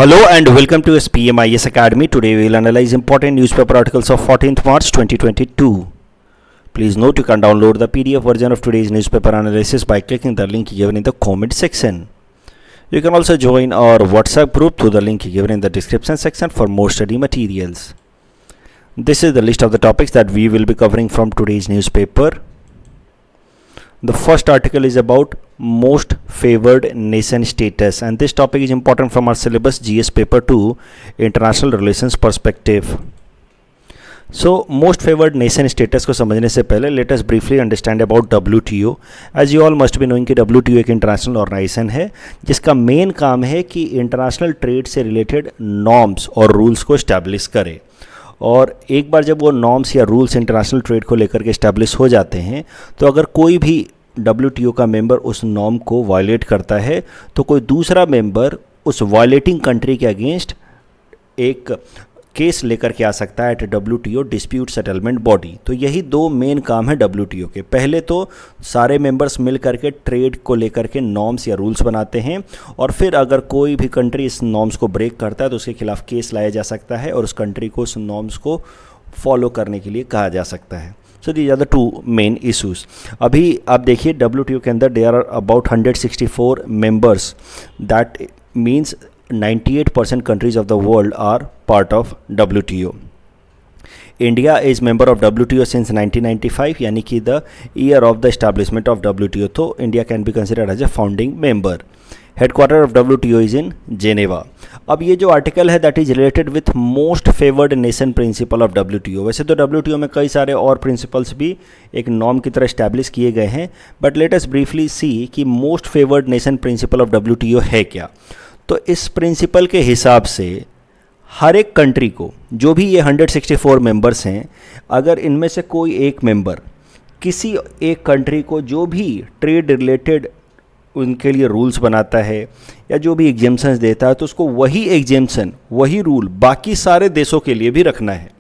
Hello and welcome to SPMIS Academy. Today we will analyze important newspaper articles of 14th March 2022. Please note you can download the PDF version of today's newspaper analysis by clicking the link given in the comment section. You can also join our WhatsApp group through the link given in the description section for more study materials. This is the list of the topics that we will be covering from today's newspaper. The first article is about most favored nation status, and this topic is important from our syllabus GS paper 2 international relations perspective. So most favored nation status को समझने से पहले let us briefly understand about WTO. As you all must be knowing कि WTO एक international organisation है जिसका main काम है कि इंटरनेशनल ट्रेड से रिलेटेड नॉर्म्स और रूल्स को इस्टेब्लिश करे, और एक बार जब वो नॉर्म्स या रूल्स इंटरनेशनल ट्रेड को लेकर के इस्टेब्लिश हो जाते हैं तो अगर कोई भी WTO का मेंबर उस नॉर्म को वायलेट करता है तो कोई दूसरा मेंबर उस वायलेटिंग कंट्री के अगेंस्ट एक केस लेकर के आ सकता है at WTO dispute settlement body. तो यही दो मेन काम है WTO के. पहले तो सारे मेंबर्स मिल करके ट्रेड को लेकर के नॉर्म्स या रूल्स बनाते हैं, और फिर अगर कोई भी कंट्री इस नॉर्म्स को ब्रेक करता है तो उसके खिलाफ केस लाया जा सकता है और उस कंट्री को उस नॉर्म्स को फॉलो करने के लिए कहा जा सकता है. So these are the two main issues. अभी आप देखिए WTO के अंदर there are about 164 members. That means 98% countries of the world are part of WTO. India is member of WTO since 1995, यानी कि the year of the establishment of WTO. तो India can be considered as a founding member. Headquarter of WTO is in Geneva. अब ये जो article है that is related with most favoured nation principle of WTO. वैसे तो WTO में कई सारे और प्रिंसिपल्स भी एक नॉर्म की तरह इस्टेब्लिश किए गए हैं, बट लेट अस ब्रीफली सी कि most favoured nation principle of WTO है क्या. तो इस प्रिंसिपल के हिसाब से हर एक कंट्री को, जो भी ये 164 मेंबर्स हैं, अगर इनमें से कोई एक मेंबर किसी एक कंट्री को जो भी ट्रेड रिलेटेड उनके लिए रूल्स बनाता है या जो भी एग्जेम्पशंस देता है, तो उसको वही एग्जेम्पशन, वही रूल बाकी सारे देशों के लिए भी रखना है.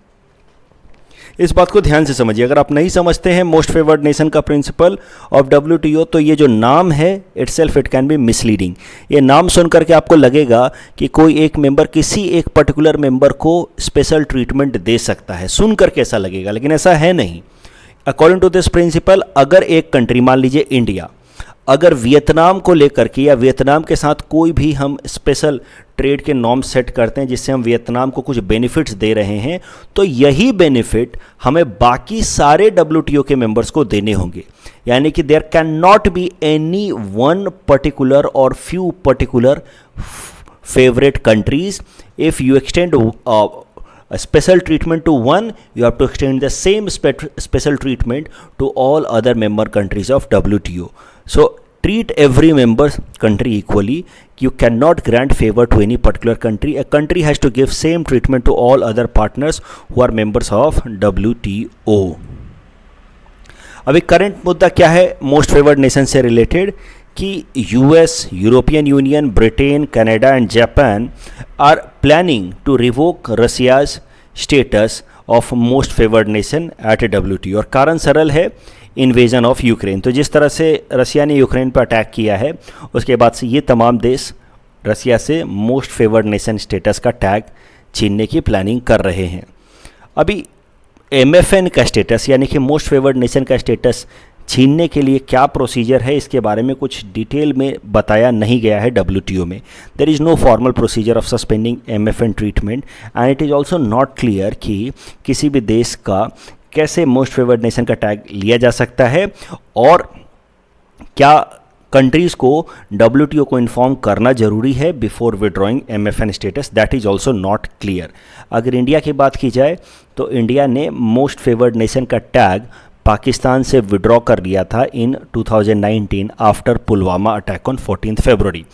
इस बात को ध्यान से समझिए. अगर आप नहीं समझते हैं मोस्ट फेवर्ड नेशन का प्रिंसिपल ऑफ WTO, तो ये जो नाम है itself it can be misleading. ये नाम सुन करके आपको लगेगा कि कोई एक मेंबर किसी एक पर्टिकुलर मेंबर को स्पेशल ट्रीटमेंट दे सकता है, सुन करके ऐसा लगेगा, लेकिन ऐसा है नहीं. अकॉर्डिंग टू दिस प्रिंसिपल, अगर एक कंट्री, मान लीजिए इंडिया, अगर वियतनाम को लेकर के या वियतनाम के साथ कोई भी हम स्पेशल ट्रेड के नॉर्म सेट करते हैं जिससे हम वियतनाम को कुछ बेनिफिट्स दे रहे हैं, तो यही बेनिफिट हमें बाकी सारे WTO के मेंबर्स को देने होंगे. यानी कि there can not be any one particular और few particular favourite countries. If you extend a special treatment to one, you have to extend the same special treatment to all other member countries of WTO. So treat every member country equally. You cannot grant favor to any particular country. A country has to give same treatment to all other partners who are members of WTO. अभी current मुद्दा क्या है most favoured nation से related, कि US, European Union, Britain, Canada and Japan are planning to revoke Russia's status of most favoured nation at WTO. और कारण सरल है, इन्वेजन ऑफ यूक्रेन. तो जिस तरह से रसिया ने यूक्रेन पर अटैक किया है, उसके बाद से ये तमाम देश रसिया से मोस्ट फेवर्ड नेशन स्टेटस का टैग छीनने की प्लानिंग कर रहे हैं. अभी MFN का स्टेटस, यानी कि मोस्ट फेवर्ड नेशन का स्टेटस छीनने के लिए क्या प्रोसीजर है, इसके बारे में कुछ डिटेल में बताया नहीं गया है WTO में. There is no formal procedure of suspending MFN treatment, and it is also not clear कि किसी भी देश का कैसे मोस्ट फेवर्ड नेशन का टैग लिया जा सकता है, और क्या कंट्रीज़ को WTO को इन्फॉर्म करना जरूरी है before withdrawing MFN status. That is also not clear. अगर इंडिया की बात की जाए तो इंडिया ने मोस्ट फेवर्ड नेशन का टैग पाकिस्तान से विड्रॉ कर लिया था इन 2019 आफ्टर पुलवामा अटैक ऑन 14 फरवरी.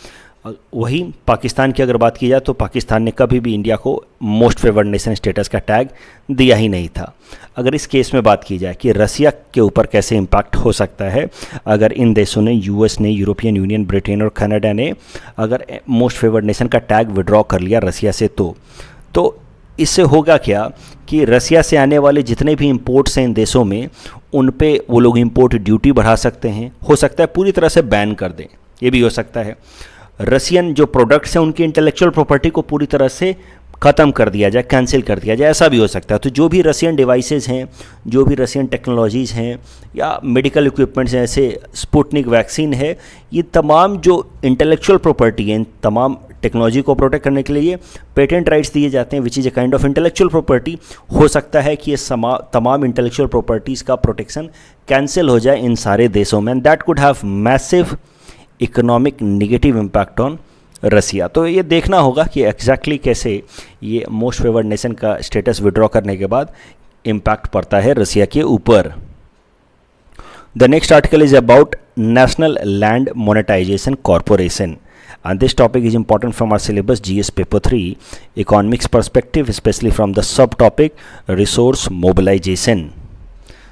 वही पाकिस्तान की अगर बात की जाए तो पाकिस्तान ने कभी भी इंडिया को मोस्ट फेवर्ड नेशन स्टेटस का टैग दिया ही नहीं था. अगर इस केस में बात की जाए कि रसिया के ऊपर कैसे इम्पैक्ट हो सकता है, अगर इन देशों ने, US ने, यूरोपियन यूनियन, ब्रिटेन और कनाडा ने अगर मोस्ट फेवर्ड नेशन का टैग विड्रॉ कर लिया रसिया से, तो इससे होगा क्या कि रसिया से आने वाले जितने भी इंपोर्ट्स हैं इन देशों में, उन पे वो लोग इंपोर्ट ड्यूटी बढ़ा सकते हैं. हो सकता है पूरी तरह से बैन कर दें, ये भी हो सकता है. रसियन जो प्रोडक्ट्स हैं उनकी इंटेलेक्चुअल प्रॉपर्टी को पूरी तरह से ख़त्म कर दिया जाए, कैंसिल कर दिया जाए, ऐसा भी हो सकता है। तो जो भी रसियन डिवाइसेस हैं, जो भी रसियन टेक्नोलॉजीज़ हैं या मेडिकल इक्विपमेंट्स हैं, जैसे स्पुतनिक वैक्सीन है, ये तमाम जो इंटेलेक्चुअल प्रॉपर्टी है, इन तमाम टेक्नोलॉजी को प्रोटेक्ट करने के लिए पेटेंट राइट्स दिए जाते हैं, which is a kind of intellectual property. हो सकता है कि ये तमाम इंटेलेक्चुअल प्रॉपर्टीज़ का प्रोटेक्शन कैंसिल हो जाए इन सारे देशों में, and that could have massive economic negative impact on Russia. तो ये देखना होगा कि एग्जैक्टली कैसे ये मोस्ट फेवर्ड नेशन का स्टेटस विड्रॉ करने के बाद इम्पैक्ट पड़ता है रसिया के ऊपर। The next article is about national land monetisation corporation, and this topic is important from our syllabus GS paper 3 economics perspective, especially from the subtopic resource mobilization.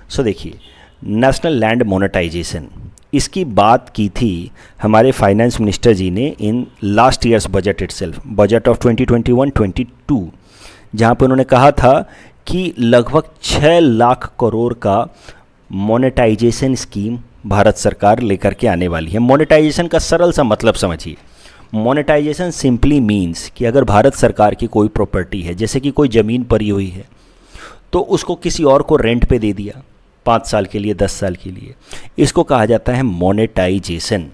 So देखिए, national land monetization, इसकी बात की थी हमारे finance minister जी ने in last years budget itself, budget of 2021-22, जहाँ पे उन्होंने कहा था कि लगभग 6 लाख करोड़ का मोनेटाइजेशन स्कीम भारत सरकार लेकर के आने वाली है। मोनेटाइजेशन का सरल सा मतलब समझिए। मोनेटाइजेशन सिंपली मीन्स कि अगर भारत सरकार की कोई प्रॉपर्टी है, जैसे कि कोई ज़मीन पड़ी हुई है, तो उसको किसी और को रेंट पे दे दिया 5 साल के लिए, 10 साल के लिए, इसको कहा जाता है मोनेटाइजेशन।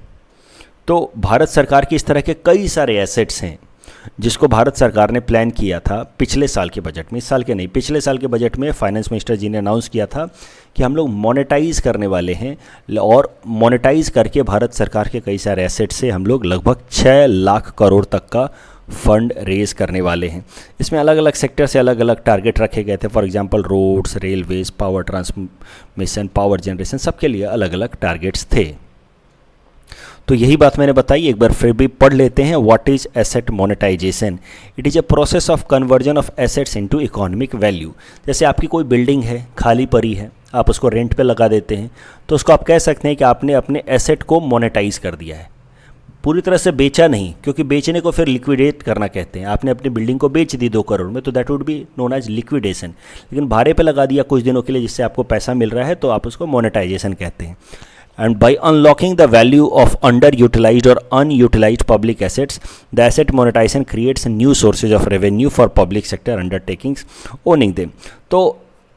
तो भारत सरकार की इस तरह के कई सारे एसेट्स हैं जिसको भारत सरकार ने प्लान किया था पिछले साल के बजट में, इस साल के नहीं, पिछले साल के बजट में फाइनेंस मिनिस्टर जी ने अनाउंस किया था कि हम लोग मोनेटाइज करने वाले हैं, और मोनेटाइज करके भारत सरकार के कई सारे एसेट से हम लोग लगभग 6 लाख करोड़ तक का फंड रेज करने वाले हैं। इसमें अलग अलग सेक्टर से अलग अलग टारगेट रखे गए थे। For example roads, railways, power transmission, power generation, सबके लिए अलग अलग टारगेट्स थे। तो यही बात मैंने बताई, एक बार फिर भी पढ़ लेते हैं। What is asset monetisation? It is a process of conversion of assets into economic value. जैसे आपकी कोई बिल्डिंग है, खाली पड़ी है, आप उसको रेंट पे लगा देते हैं, तो उसको आप कह सकते हैं कि आपने अपने एसेट को मोनेटाइज कर दिया है। पूरी तरह से बेचा नहीं, क्योंकि बेचने को फिर लिक्विडेट करना कहते हैं। आपने अपनी बिल्डिंग को बेच दी 2 करोड़ में, तो that would be known as liquidation. लेकिन भाड़े पे लगा दिया कुछ दिनों के लिए, जिससे आपको पैसा मिल रहा है, तो आप उसको मोनेटाइजेशन कहते हैं। And by unlocking the value of underutilized or unutilized public assets, the asset monetization creates new sources of revenue for public sector undertakings owning them. तो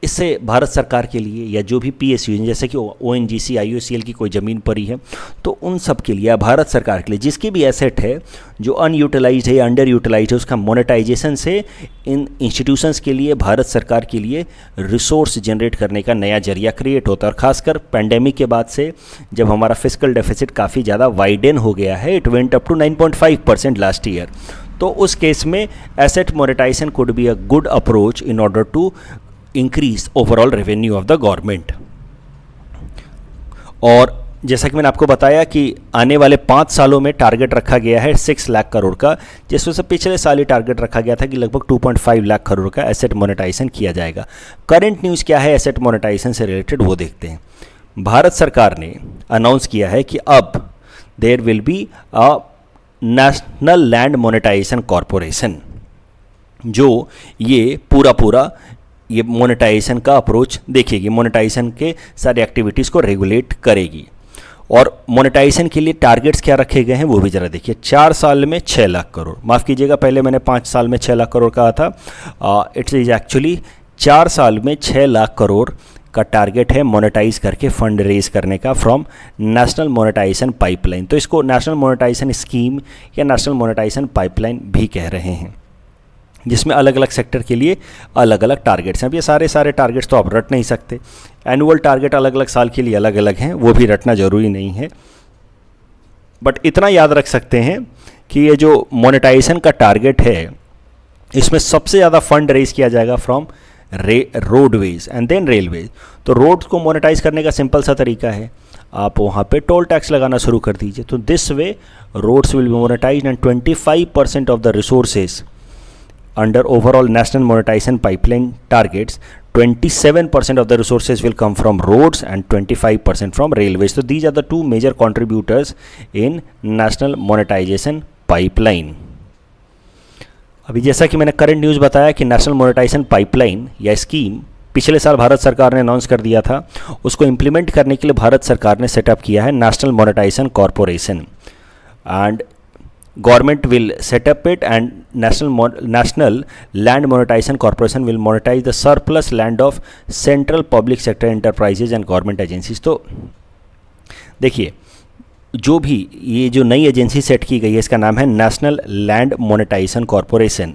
इससे भारत सरकार के लिए या जो भी PSU हैं, जैसे कि ONGC, IOCL की कोई ज़मीन पड़ी है, तो उन सब के लिए, भारत सरकार के लिए जिसकी भी एसेट है जो अनयूटिलाइज्ड है या अंडर यूटिलाइज्ड है, उसका मोनेटाइजेशन से इन इंस्टीट्यूशंस के लिए, भारत सरकार के लिए रिसोर्स जनरेट करने का नया जरिया क्रिएट होता है। और ख़ासकर पैंडेमिक के बाद से जब हमारा फिस्कल डेफिसिट काफ़ी ज़्यादा वाइडन हो गया है, it went up to 9.5% last year, तो उस केस में asset monetisation could be a good approach in order to increase overall revenue of the government. और जैसा कि मैंने आपको बताया कि आने वाले 5 सालों में टारगेट रखा गया है 6 लाख करोड़ का, जिसमें से पिछले साल ही टारगेट रखा गया था कि लगभग 2.5 लाख करोड़ का एसेट मोनेटाइजेशन किया जाएगा। करंट न्यूज़ क्या है एसेट मोनेटाइजेशन से रिलेटेड, वो देखते हैं। भारत सरकार ने अनाउंस किया है कि अब there will be a national land monetisation corporation, जो ये पूरा ये मोनेटाइजेशन का अप्रोच देखेगी, मोनेटाइजेशन के सारे एक्टिविटीज़ को रेगुलेट करेगी। और मोनेटाइजेशन के लिए टारगेट्स क्या रखे गए हैं वो भी ज़रा देखिए। 4 साल में 6 लाख करोड़, माफ़ कीजिएगा पहले मैंने 5 साल में 6 लाख करोड़ कहा था। इट्स इज एक्चुअली 4 साल में 6 लाख करोड़ का टारगेट है मोनेटाइज करके फंड रेज करने का फ्रॉम नेशनल मोनेटाइजेशन पाइपलाइन। तो इसको नेशनल मोनेटाइजेशन स्कीम या नेशनल मोनेटाइजेशन पाइपलाइन भी कह रहे हैं, जिसमें अलग अलग सेक्टर के लिए अलग अलग टारगेट्स हैं। अब ये सारे टारगेट्स तो आप रट नहीं सकते, एनुअल टारगेट अलग अलग साल के लिए अलग अलग हैं, वो भी रटना ज़रूरी नहीं है। बट इतना याद रख सकते हैं कि ये जो मोनेटाइजेशन का टारगेट है, इसमें सबसे ज़्यादा फंड रेज किया जाएगा from roadways and then railways. तो रोड्स को मोनेटाइज करने का सिंपल सा तरीका है, आप वहाँ पे टोल टैक्स लगाना शुरू कर दीजिए। तो this way roads will be monetised and 25% of the resources under overall national monetization pipeline targets, 27% of the resources will come from roads and 25% from railways. So these are the two major contributors in national monetization pipeline. अभी जैसा कि मैंने current news बताया कि national monetisation pipeline या scheme पिछले साल भारत सरकार ने अनाउंस कर दिया था, उसको इम्प्लीमेंट करने के लिए भारत सरकार ने सेटअप किया है national monetisation corporation. And government will set up it, and national land monetization corporation will monetize the surplus land of central public sector enterprises and government agencies. तो देखिए, जो भी ये जो नई एजेंसी सेट की गई है इसका नाम है नेशनल लैंड मोनेटाइजेशन कॉरपोरेशन.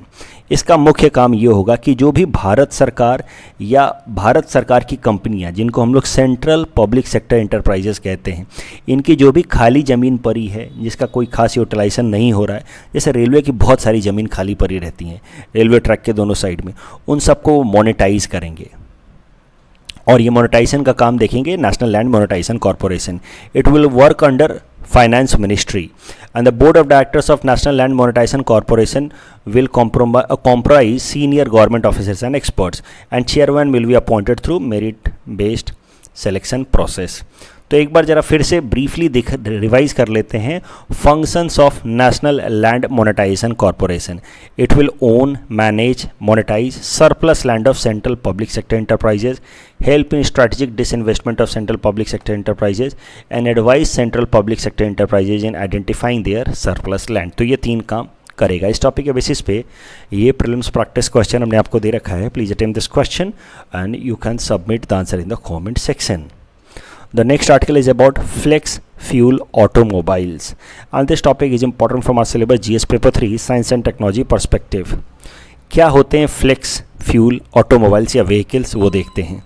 इसका मुख्य काम ये होगा कि जो भी भारत सरकार या भारत सरकार की कंपनियां, जिनको हम लोग सेंट्रल पब्लिक सेक्टर एंटरप्राइजेस कहते हैं, इनकी जो भी खाली ज़मीन पड़ी है जिसका कोई खास यूटिलाइजेशन नहीं हो रहा है, जैसे रेलवे की बहुत सारी ज़मीन खाली पड़ी रहती हैं रेलवे ट्रैक के दोनों साइड में, उन सबको मोनेटाइज करेंगे. और ये मोनेटाइजेशन का काम देखेंगे national land monetisation corporation. It will work under Finance Ministry, and the board of directors of National Land Monetization Corporation will comprise senior government officers and experts, and chairman will be appointed through merit based selection process. तो एक बार ज़रा फिर से briefly revise कर लेते हैं functions of national land monetisation corporation. It will own, manage, monetise surplus land of central public sector enterprises, help in strategic disinvestment of central public sector enterprises, and advise central public sector enterprises in identifying their surplus land. तो ये 3 काम करेगा. इस topic के basis पे ये prelims practice question हमने आपको दे रखा है. Please attempt this question and you can submit the answer in the comment section. The next article is about flex fuel automobiles, and this topic is important from our syllabus GS paper 3 science and technology perspective. क्या होते हैं flex fuel automobiles या vehicles, वो देखते हैं.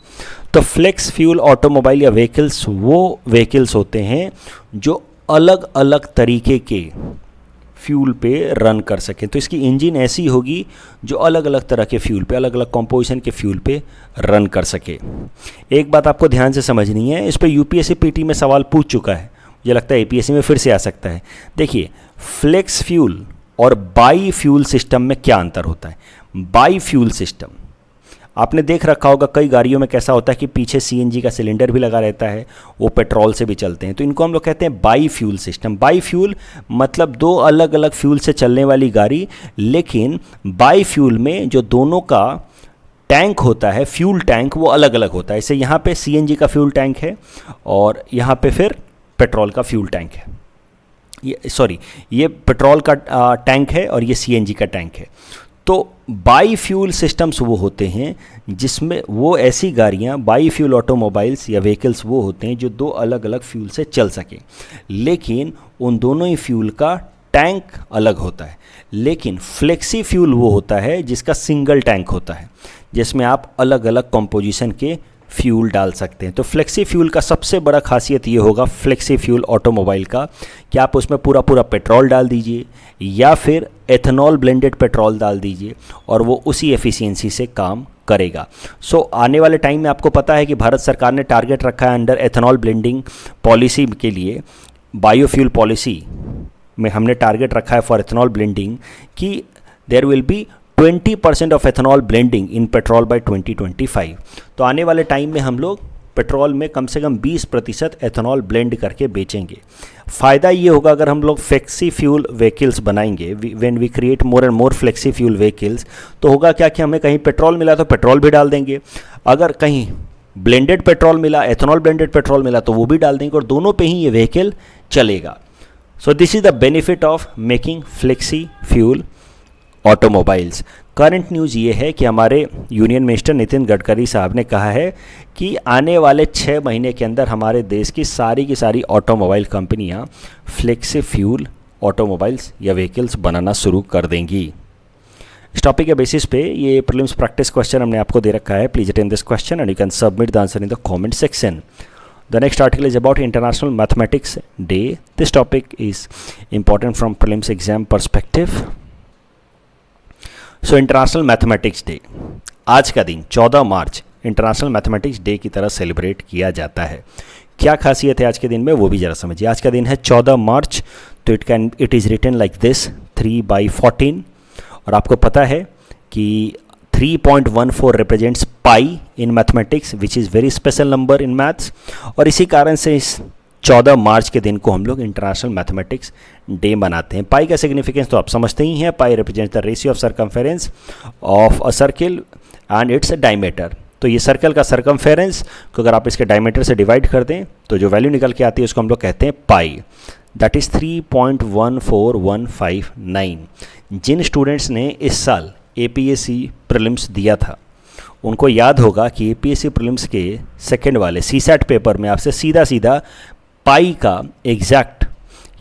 तो flex fuel automobile या vehicles वो व्हीकल्स होते हैं जो अलग अलग तरीके के फ्यूल पे रन कर सकें. तो इसकी इंजन ऐसी होगी जो अलग अलग तरह के फ्यूल पे, अलग अलग कंपोजिशन के फ्यूल पे रन कर सके. एक बात आपको ध्यान से समझनी है, इस पर यूपीएससी पीटी में सवाल पूछ चुका है, मुझे लगता है एपीएससी में फिर से आ सकता है. देखिए, फ्लेक्स फ्यूल और बाई फ्यूल सिस्टम में क्या अंतर होता है. बाई फ्यूल सिस्टम आपने देख रखा होगा कई गाड़ियों में कैसा होता है कि पीछे सीएनजी का सिलेंडर भी लगा रहता है, वो पेट्रोल से भी चलते हैं. तो इनको हम लोग कहते हैं by fuel system. By fuel मतलब 2 अलग अलग फ्यूल से चलने वाली गाड़ी, लेकिन बाई फ्यूल में जो दोनों का टैंक होता है, फ्यूल टैंक, वो अलग अलग होता है. जैसे यहाँ पे सीएनजी का फ्यूल टैंक है और यहाँ पे फिर पेट्रोल का फ्यूल टैंक है. ये पेट्रोल का टैंक है और ये सीएनजी का टैंक है. तो बाई फ्यूल सिस्टम्स वो होते हैं जिसमें वो ऐसी गाड़ियाँ, बाई फ्यूल ऑटोमोबाइल्स या व्हीकल्स वो होते हैं जो 2 अलग अलग फ्यूल से चल सकें, लेकिन उन दोनों ही फ्यूल का टैंक अलग होता है. लेकिन फ्लेक्सी फ्यूल वो होता है जिसका सिंगल टैंक होता है, जिसमें आप अलग अलग कंपोजिशन के फ्यूल डाल सकते हैं. तो फ्लेक्सी फ्यूल का सबसे बड़ा खासियत ये होगा फ्लेक्सी फ्यूल ऑटोमोबाइल का कि आप उसमें पूरा पेट्रोल डाल दीजिए या फिर एथेनॉल ब्लेंडेड पेट्रोल डाल दीजिए और वो उसी एफिशिएंसी से काम करेगा. सो आने वाले टाइम में आपको पता है कि भारत सरकार ने टारगेट रखा है अंडर एथेनॉल ब्लेंडिंग पॉलिसी के लिए, बायोफ्यूल पॉलिसी में हमने टारगेट रखा है फॉर एथेनॉल ब्लेंडिंग कि there will be 20% of ethanol blending in petrol by 2025. तो आने वाले टाइम में हम लोग पेट्रोल में कम से कम 20% एथेनॉल ब्लेंड करके बेचेंगे. फ़ायदा ये होगा अगर हम लोग फ्लेक्सी फ्यूल व्हीकल्स बनाएंगे, when we create more and more flexi fuel vehicles, तो होगा क्या कि हमें कहीं पेट्रोल मिला तो पेट्रोल भी डाल देंगे, अगर कहीं ब्लेंडेड पेट्रोल मिला, एथेनॉल ब्लेंडेड पेट्रोल मिला तो वो भी डाल देंगे और दोनों पे ही ये व्हीकल चलेगा. So this is the benefit of making flexi fuel automobiles. Current news ये है कि हमारे यूनियन मिनिस्टर नितिन गडकरी साहब ने कहा है कि आने वाले 6 महीने के अंदर हमारे देश की सारी ऑटोमोबाइल कंपनियां फ्लेक्सी फ्यूल ऑटोमोबाइल्स या व्हीकल्स बनाना शुरू कर देंगी. इस टॉपिक के बेसिस पे ये प्रीलिम्स प्रैक्टिस क्वेश्चन हमने आपको दे रखा है. Please attempt this question and you can submit the answer in the comment section. The next article is about International Mathematics Day. This topic is important from prelims exam perspective. So international mathematics day, आज का दिन 14 मार्च international mathematics day की तरह celebrate किया जाता है. क्या खासियत है आज के दिन में वो भी ज़रा समझिए. आज का दिन है 14 मार्च, तो it is written like this 3/14. और आपको पता है कि 3.14 represents pi in mathematics which is very special number in maths. और इसी कारण से इस 14 मार्च के दिन को हम लोग इंटरनेशनल मैथमेटिक्स डे मनाते हैं. पाई का सिग्निफिकेंस तो आप समझते ही हैं. Pi represents the ratio of circumference of a circle and its diameter. तो ये सर्कल का सरकमफेरेंस को अगर आप इसके डायमीटर से डिवाइड कर दें तो जो वैल्यू निकल के आती है उसको हम लोग कहते हैं पाई. That is 3.14159। जिन स्टूडेंट्स ने इस साल APSC प्रीलिम्स दिया था उनको याद होगा कि APSC प्रीलिम्स के सेकंड वाले CSAT पेपर में आपसे सीधा सीधा पाई का एग्जैक्ट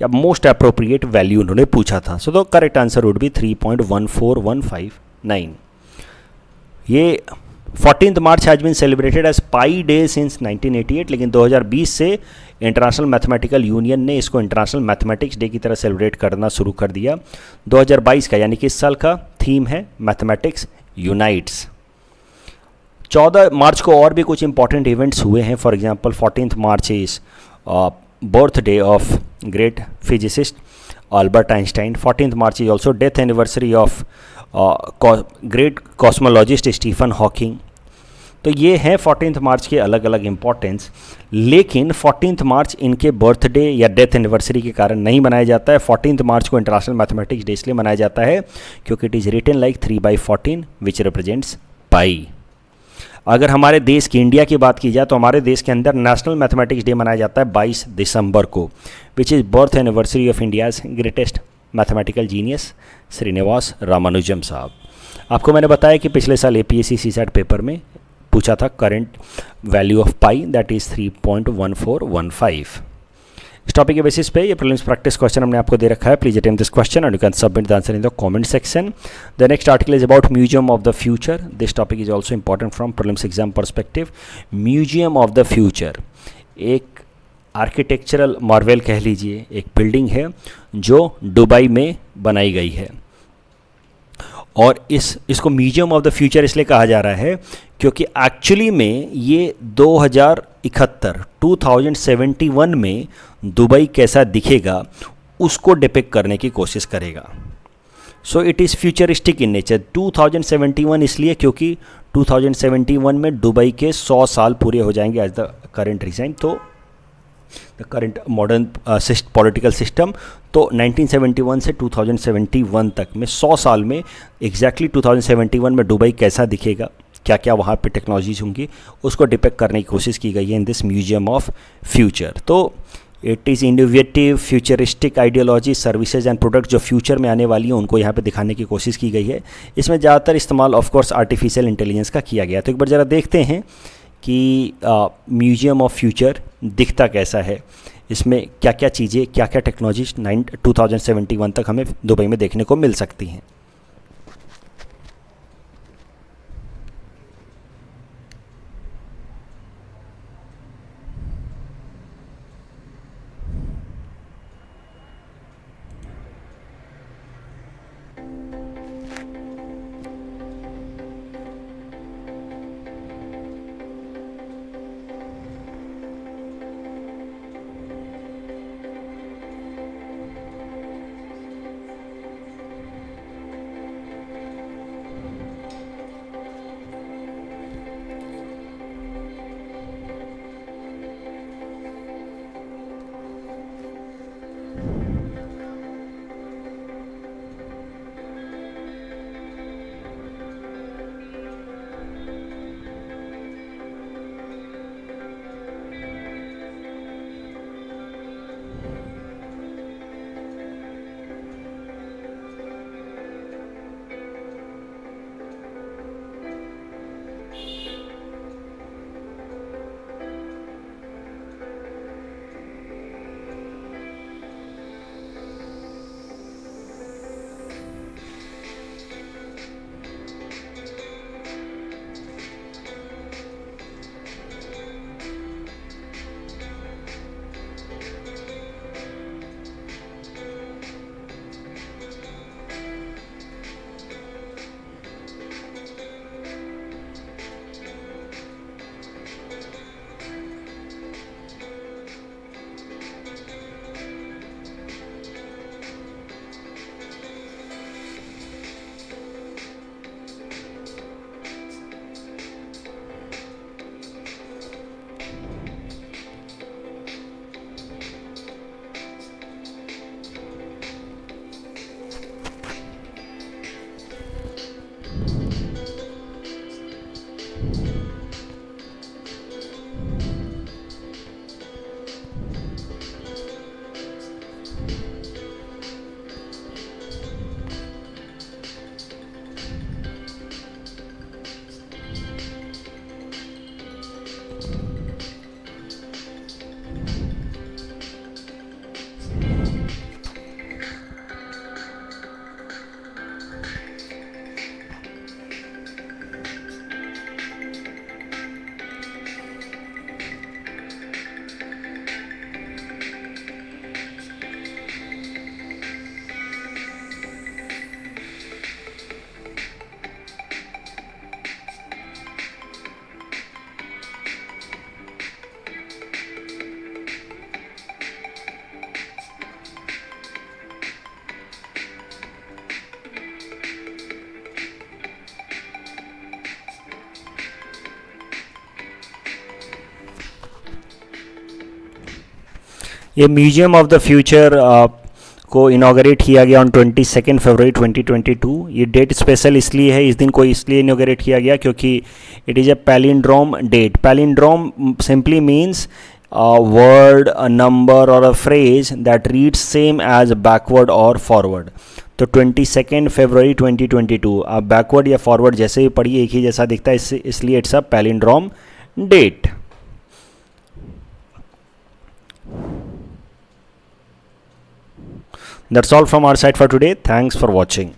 या मोस्ट अप्रोप्रिएट वैल्यू उन्होंने पूछा था। So the correct answer would be 3.14159। ये 14th March has been celebrated as pi day since 1988, लेकिन 2020 से इंटरनेशनल मैथमेटिकल यूनियन ने इसको इंटरनेशनल मैथमेटिक्स डे की तरह सेलिब्रेट करना शुरू कर दिया। 2022 का यानी कि इस साल का थीम है मैथमेटिक्स यूनाइट्स। 14 मार्च को और भी कुछ इंपॉर्टेंट इवेंट्स हुए हैं। For example 14th March is birthday of great physicist Albert Einstein. 14th March is also death anniversary of great cosmologist Stephen Hawking. तो ये हैं 14th मार्च के अलग अलग इम्पोर्टेंस, लेकिन 14th मार्च इनके बर्थडे या डेथ एनिवर्सरी के कारण नहीं मनाया जाता है। 14th मार्च को इंटरनेशनल मैथमेटिक्स डे इसलिए मनाया जाता है क्योंकि it is written like 3/14 which represents pi. अगर हमारे देश की, इंडिया की बात की जाए तो हमारे देश के अंदर नेशनल मैथमेटिक्स डे मनाया जाता है 22 दिसंबर को, which is birth anniversary of India's greatest mathematical genius Srinivasa Ramanujam साहब। आपको मैंने बताया कि पिछले साल APSC CSAT पेपर में पूछा था current value of pi, that is 3.1415। इस टॉपिक के बेसिस पे ये प्रीलिम्स प्रैक्टिस क्वेश्चन हमने आपको दे रखा है। Please attempt this question and you can submit the answer in the comment section. The next article is about museum of the future. This topic is also important from prelims exam perspective. Museum of the future एक architectural marvel कह लीजिए, एक building है जो Dubai में बनाई गई है और इसको म्यूजियम ऑफ द फ्यूचर इसलिए कहा जा रहा है क्योंकि एक्चुअली में ये 2071 में दुबई कैसा दिखेगा उसको डिपिक्ट करने की कोशिश करेगा। So it is futuristic in nature. 2071 इसलिए क्योंकि 2071 में दुबई के 100 साल पूरे हो जाएंगे एज द करेंट रीजन। तो the current modern political system, तो 1971 से 2071 तक में 100 साल में एग्जैक्टली 2071 में दुबई कैसा दिखेगा, क्या क्या वहाँ पे टेक्नोलॉजीज होंगी, उसको डिपेक्ट करने की कोशिश की गई है in this museum of future. तो it is innovative futuristic ideology, services and product जो फ्यूचर में आने वाली हैं उनको यहाँ पे दिखाने की कोशिश की गई है। इसमें ज़्यादातर इस्तेमाल ऑफ कोर्स आर्टिफिशियल इंटेलिजेंस का किया गया। तो एक बार ज़रा देखते हैं कि म्यूजियम ऑफ फ्यूचर दिखता कैसा है, इसमें क्या क्या चीज़ें, क्या क्या टेक्नोलॉजीज 2071 तक हमें दुबई में देखने को मिल सकती हैं। ये म्यूजियम ऑफ द फ्यूचर को इनाग्रेट किया गया ऑन 22 फरवरी 2022। ये डेट स्पेशल इसलिए है, इस दिन को इसलिए इनाग्रेट किया गया क्योंकि it is a palindrome date. Palindrome simply means word, a number और a phrase that reads same as backward और फॉरवर्ड। तो 22 फरवरी 2022 आप बैकवर्ड या फॉरवर्ड जैसे भी पढ़िए एक ही जैसा दिखता है, इसलिए it's a palindrome date. That's all from our side for today. Thanks for watching.